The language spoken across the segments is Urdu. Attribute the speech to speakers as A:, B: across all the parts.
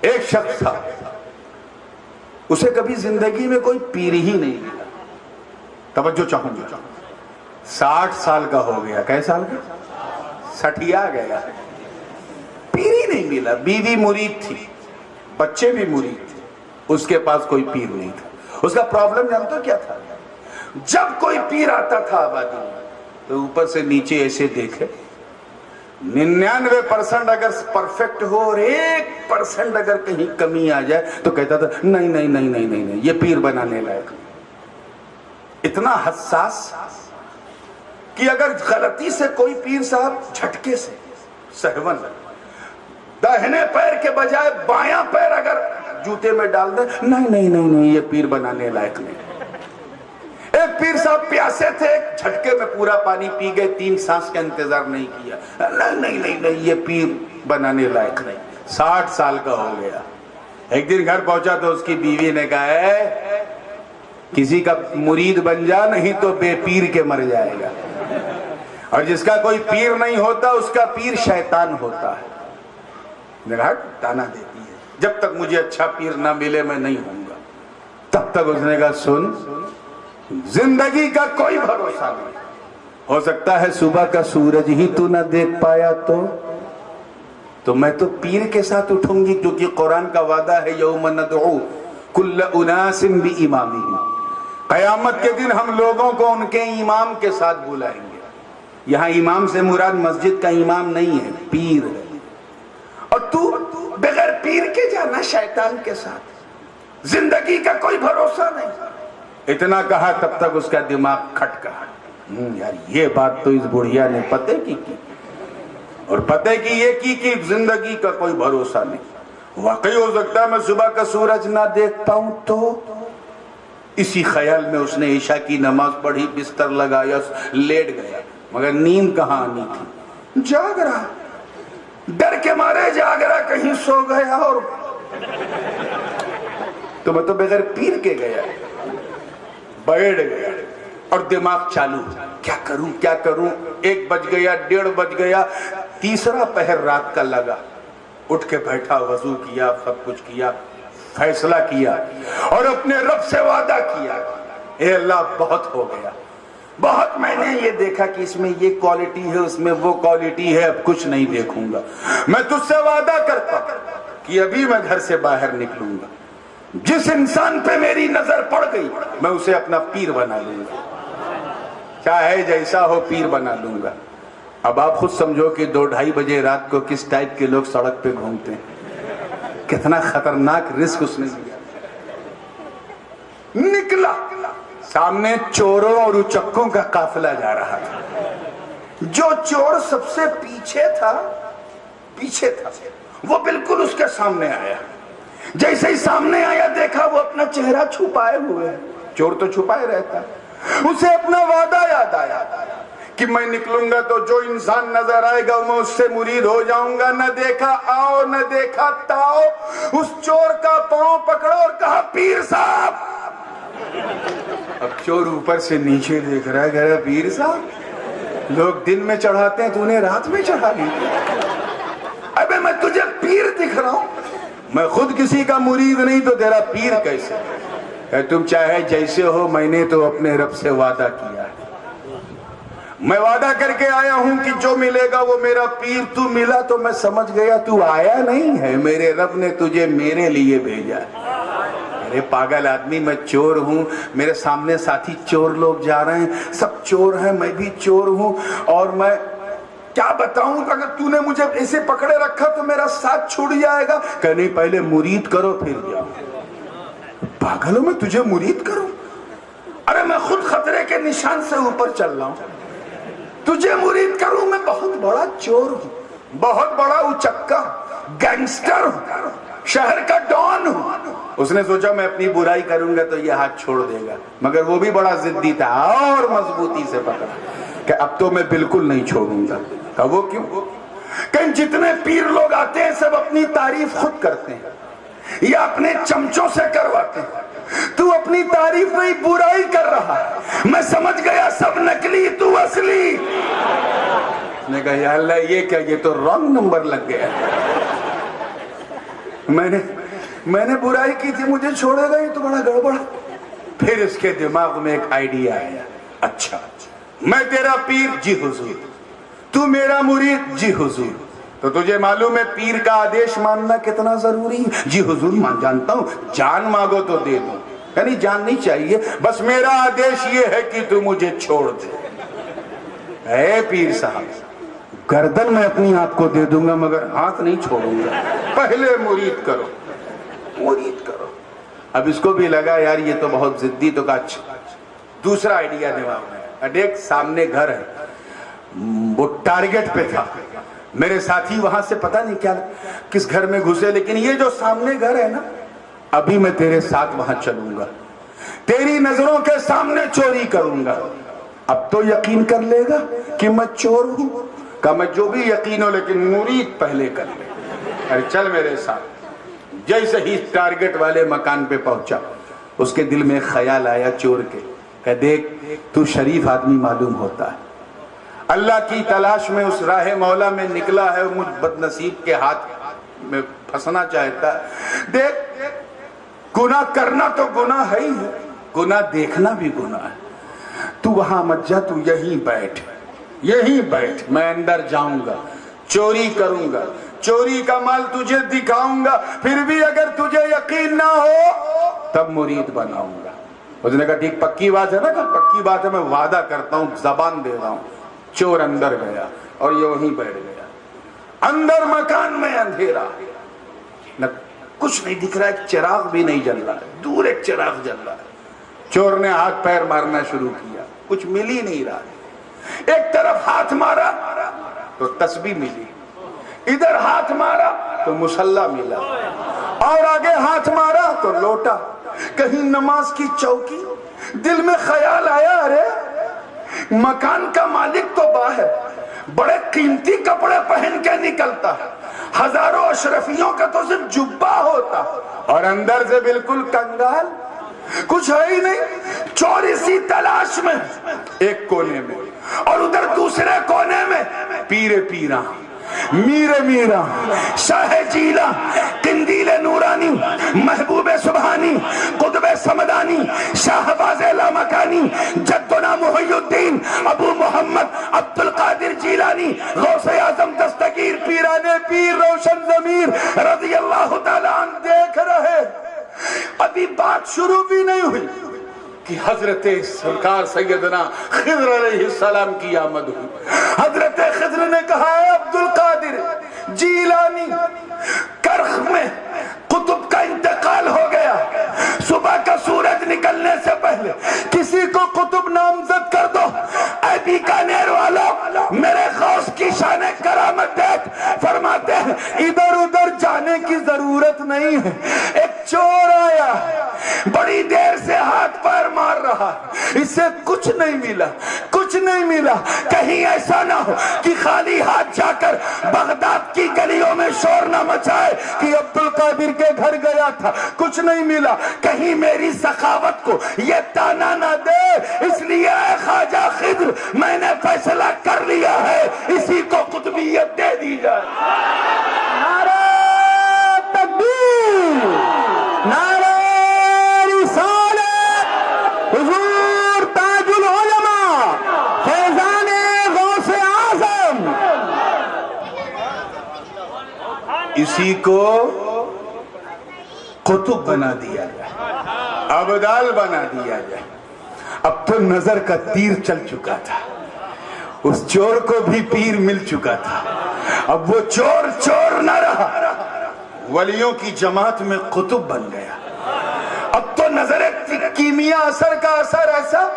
A: ایک شخص تھا، اسے کبھی زندگی میں کوئی پیر ہی نہیں ملا. توجہ چاہوں گا، 60 سال کا ہو گیا. کئے سال کا؟ 60 آ گیا. پیر ہی نہیں ملا. بیوی مرید تھی، بچے بھی مرید تھے، اس کے پاس کوئی پیر نہیں تھا. اس کا پرابلم جانتا کیا تھا؟ جب کوئی پیر آتا تھا آبادی میں تو اوپر سے نیچے ایسے دیکھے، 99% اگر پرفیکٹ ہو اور 1% اگر کہیں کمی آ جائے تو کہتا تھا نہیں نہیں نہیں نہیں نہیں، یہ پیر بنانے لائق. اتنا حساس کہ اگر غلطی سے کوئی پیر صاحب جھٹکے سے سہون داہنے پیر کے بجائے بایاں پیر اگر جوتے میں ڈال دے، نہیں نہیں نہیں نہیں، یہ پیر بنانے لائق نہیں. ایک پیر صاحب پیاسے تھے، ایک جھٹکے میں پورا پانی پی گئے، 3 سانس کا انتظار نہیں کیا، نہیں نہیں نہیں نہیں، یہ پیر بنانے لائق نہیں. 60 سال کا ہو گیا. ایک دن گھر پہنچا تو اس کی بیوی نے کہا ہے کسی کا مرید بن جا، نہیں تو بے پیر کے مر جائے گا. اور جس کا کوئی پیر نہیں ہوتا اس کا پیر شیطان ہوتا ہے. تانا دیتی ہے، جب تک مجھے اچھا پیر نہ ملے میں نہیں ہوں گا. تب تک اس نے کہا سن، زندگی کا کوئی بھروسہ نہیں. ہو سکتا ہے صبح کا سورج ہی تو نہ دیکھ پایا تو میں تو پیر کے ساتھ اٹھوں گی، کیونکہ قرآن کا وعدہ ہے یوم ندعو کل اناس بامامہم. قیامت کے دن ہم لوگوں کو ان کے امام کے ساتھ بلائیں گے. یہاں امام سے مراد مسجد کا امام نہیں ہے، پیر ہے. اور تو بغیر پیر کے جانا شیطان کے ساتھ، زندگی کا کوئی بھروسہ نہیں. اتنا کہا تب تک اس کا دماغ کھٹ کہا یار یہ بات تو اس بڑھیا نے پتے کی اور پتے کی یہ کی کہ زندگی کا کوئی بھروسہ نہیں. واقعی ہو سکتا ہے میں صبح کا سورج نہ دیکھ پاؤں تو. اسی خیال میں اس نے عشاء کی نماز پڑھی، بستر لگایا، لیٹ گیا، مگر نیند کہاں آنی تھی. جاگ رہا، ڈر کے مارے جاگ رہا، کہیں سو گیا. اور تو میں تو بغیر پیر کے گیا، بیٹھ گیا اور دماغ چالو، کیا کروں کیا کروں. 1 بج گیا، 1:30 بج گیا، تیسرا پہر رات کا لگا. اٹھ کے بیٹھا، وضو کیا، سب کچھ کیا، فیصلہ کیا اور اپنے رب سے وعدہ کیا اے اللہ بہت ہو گیا، بہت میں نے یہ دیکھا کہ اس میں یہ کوالٹی ہے، اس میں وہ کوالٹی ہے، اب کچھ نہیں دیکھوں گا. میں تجھ سے وعدہ کرتا کہ ابھی میں گھر سے باہر نکلوں گا، جس انسان پہ میری نظر پڑ گئی میں اسے اپنا پیر بنا لوں گا، چاہے جیسا ہو پیر بنا لوں گا. اب آپ خود سمجھو کہ 2-2:30 بجے رات کو کس ٹائپ کے لوگ سڑک پہ گھومتے ہیں. کتنا خطرناک رسک اس نے لیا. نکلا، سامنے چوروں اور اچکوں کا قافلہ جا رہا تھا. جو چور سب سے پیچھے تھا وہ بالکل اس کے سامنے آیا. جیسے ہی سامنے آیا دیکھا وہ اپنا چہرہ چھپائے ہوئے. چور تو چھپائے رہتا. اسے اپنا وعدہ یاد آیا کہ میں نکلوں گا تو جو انسان نظر آئے گا میں اس سے مرید ہو جاؤں گا. نہ دیکھا آؤ نہ دیکھا تاؤ، اس چور کا پاؤں پکڑا اور کہا پیر صاحب. اب چور اوپر سے نیچے دیکھ رہا ہے، کہہ رہا پیر صاحب لوگ دن میں چڑھاتے ہیں، تو نے رات میں چڑھا لی. ابے میں تجھے پیر دکھ رہا ہوں، میں خود کسی کا مرید نہیں تو تیرا پیر کیسے؟ کہ تم چاہے جیسے ہو، میں نے تو اپنے رب سے وعدہ کیا ہے، میں وعدہ کر کے آیا ہوں کہ جو ملے گا وہ میرا پیر. تو ملا تو میں سمجھ گیا تو آیا نہیں ہے، میرے رب نے تجھے میرے لیے بھیجا. ارے پاگل آدمی، میں چور ہوں، میرے سامنے ساتھی چور لوگ جا رہے ہیں، سب چور ہیں، میں بھی چور ہوں، اور میں کیا بتاؤں کہ اگر تو نے مجھے ایسے پکڑے رکھا تو میرا ساتھ چھوڑ جائے گا. کہ نہیں پہلے مرید کرو پھر جاؤ. پاگلوں میں تجھے مرید کروں؟ ارے میں خود خطرے کے نشان سے اوپر چل رہا ہوں، تجھے مرید کروں؟ میں بہت بڑا چور ہوں، بہت بڑا اچکا ہوں، گینگسٹر ہوں، شہر کا ڈان ہوں. اس نے سوچا میں اپنی برائی کروں گا تو یہ ہاتھ چھوڑ دے گا، مگر وہ بھی بڑا ضدی تھا اور مضبوطی سے پکڑا کہ اب تو میں بالکل نہیں چھوڑوں گا. کہ وہ کیوں؟ کہ جتنے پیر لوگ آتے ہیں سب اپنی تعریف خود کرتے ہیں یا اپنے چمچوں سے کرواتے ہیں. تو اپنی تعریف نہیں برائی کر رہا ہے. میں سمجھ گیا سب نکلی تو اصلی. اس نے کہا یا اللہ یہ کیا، یہ تو رانگ نمبر لگ گیا. میں نے برائی کی تھی، مجھے چھوڑے گا، یہ تو بڑا گڑبڑ۔ پھر اس کے دماغ میں ایک آئیڈیا آیا، اچھا میں تیرا پیر، جی حضور، تو میرا مرید، جی حضور، تو تجھے معلوم ہے پیر کا آدیش ماننا کتنا ضروری ہے؟ جی حضور مان جانتا ہوں، جان مانگو تو دے دوں، یعنی جان نہیں چاہیے، بس میرا آدیش یہ ہے کہ تو مجھے چھوڑ دے۔ اے پیر صاحب، گردن میں اپنی آپ کو دے دوں گا مگر ہاتھ نہیں چھوڑوں گا، پہلے مرید کرو، مرید کرو۔ اب اس کو بھی لگا یار یہ تو بہت ضدی، تو کہا اچھا دوسرا آئیڈیا دماغ میں، دیکھ سامنے گھر ہے، وہ ٹارگٹ پہ تھا، میرے ساتھی وہاں سے پتہ نہیں کیا کس گھر میں گھسے، لیکن یہ جو سامنے گھر ہے نا، ابھی میں تیرے ساتھ وہاں چلوں گا، تیری نظروں کے سامنے چوری کروں گا، اب تو یقین کر لے گا کہ میں چور ہوں؟ کہا میں جو بھی یقین ہو لیکن مرید پہلے کر لے، ارے چل میرے ساتھ۔ جیسے ہی ٹارگٹ والے مکان پہ پہنچا، اس کے دل میں خیال آیا چور کے، کہ دیکھ تو شریف آدمی معلوم ہوتا ہے، اللہ کی تلاش میں اس راہ مولا میں نکلا ہے، مجھ بد نصیب کے ہاتھ میں پھنسنا چاہتا ہے، دیکھ گناہ کرنا تو گناہ ہے ہی ہے، گناہ دیکھنا بھی گناہ ہے، تو وہاں مت جا، تو یہیں بیٹھ، یہیں بیٹھ، میں اندر جاؤں گا، چوری کروں گا، چوری کا مال تجھے دکھاؤں گا، پھر بھی اگر تجھے یقین نہ ہو تب مرید بناؤں گا۔ اس نے کہا ٹھیک، پکی بات ہے نا؟ کہ پکی بات ہے، میں وعدہ کرتا ہوں، زبان دے رہا ہوں۔ چور اندر گیا اور یہ وہیں بیٹھ گیا، اندر مکان میں اندھیرا، نہ کچھ نہیں دکھ رہا، ایک چراغ بھی نہیں جل رہا ہے، دور ایک چراغ جل رہا ہے۔ چور نے ہاتھ پیر مارنا شروع کیا، کچھ مل ہی نہیں رہا، ایک طرف ہاتھ مارا تو تسبیح ملی، ادھر ہاتھ مارا تو مصلی ملا، اور آگے ہاتھ مارا تو لوٹا، کہیں نماز کی چوکی۔ دل میں خیال آیا، ارے مکان کا مالک تو باہر بڑے قیمتی کپڑے پہن کے نکلتا ہے، ہزاروں اشرفیوں کا تو صرف جبہ ہوتا، اور اندر سے بالکل کنگال، کچھ ہے ہی نہیں۔ چور اسی تلاش میں ایک کونے میں، اور ادھر دوسرے کونے میں پیر پیرا، میر میرا، شاہ جیلا، قندیل نورانی، محبوب سبحانی، قطب سمدانی، شاہباز لامکانی، جدنا محی الدین ابو محمد عبد القادر جیلانی، غوث اعظم دستگیر پیران پیر روشن ضمیر رضی اللہ تعالیٰ عنہ دیکھ رہے۔ ابھی بات شروع بھی نہیں ہوئی کہ حضرت سرکار سیدنا خضر علیہ السلام کی آمد ہوئی۔ حضرت خضر نے کہا ہے عبد القادر جیلانی، کرخ میں قطب کا انتقال ہو گیا، صبح کا سورج نکلنے سے پہلے کسی کو قطب نامزد کر دو۔ اے بیکانیر والو، میرے غوث کی شان کرامت دیکھ۔ فرماتے ہیں ادھر ادھر جانے کی ضرورت نہیں ہے، ایک چور آیا بڑی دیر سے ہاتھ پیر مار رہا، اسے کچھ نہیں ملا، کچھ نہیں ملا، کہیں ایسا نہ ہو کہ خالی ہاتھ جا کر بغداد کی گلیوں میں شور نہ مچائے کہ عبد القادر کے گھر گیا تھا کچھ نہیں ملا، کہیں میری سخاوت کو یہ تانا نہ دے، اس لیے اے خواجہ خضر میں نے فیصلہ کر لیا ہے، اسی کو قطبیت دے دی جائے۔
B: نعرہ تکبیر، نعرہ رسالت، حضور تاج العلماء فیضان غوث اعظم۔
A: اسی کو قطب بنا دیا جائے، ابدال بنا دیا جائے۔ اب تو نظر کا تیر چل چکا تھا، اس چور کو بھی پیر مل چکا تھا، اب وہ چور چور نہ رہا، ولیوں کی جماعت میں قطب بن گیا۔ اب تو نظر کیمیا اثر کا اثر ایسا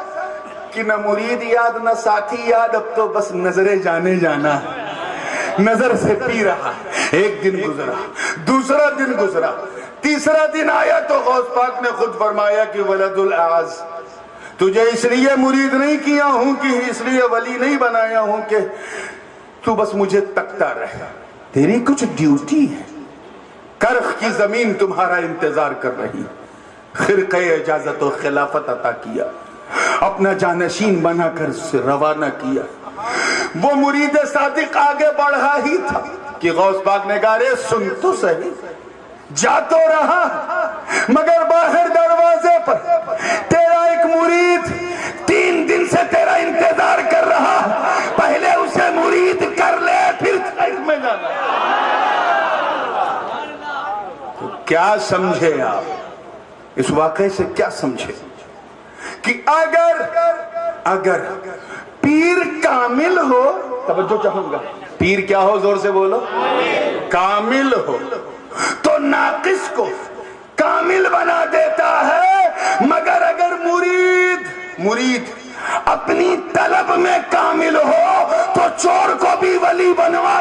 A: کہ نہ مرید یاد نہ ساتھی یاد، اب تو بس نظر جانے جانا ہے، نظر سے پی رہا۔ ایک دن گزرا، دوسرا دن گزرا، تیسرا دن آیا تو غوث پاک نے خود فرمایا کہ ولد الاعز، تجھے اس لیے مرید نہیں کیا ہوں کہ اس لیے ولی نہیں بنایا ہوں کہ تو بس مجھے تکتا رہے، تیری کچھ ڈیوٹی ہے، کرخ کی زمین تمہارا انتظار کر رہی، خرقہ اجازت و خلافت عطا کیا، اپنا جانشین بنا کر اسے روانہ کیا۔ وہ مرید صادق آگے بڑھا ہی تھا کہ غوث پاک نے کہا رے سن تو صحیح، جا تو رہا مگر باہر دروازے پر تیرا ایک مرید 3 دن سے تیرا انتظار کر رہا، پہلے اسے مرید کر لے پھر خیر میں جانا۔ تو کیا سمجھے آپ اس واقعے سے؟ کیا سمجھے کہ اگر پیر کامل ہو، توجہ چاہوں گا، پیر کیا ہو؟ زور سے بولو، کامل ہو تو ناقص کو کامل بنا دیتا ہے، مگر اگر مرید اپنی طلب میں کامل ہو تو چور کو بھی ولی بنوا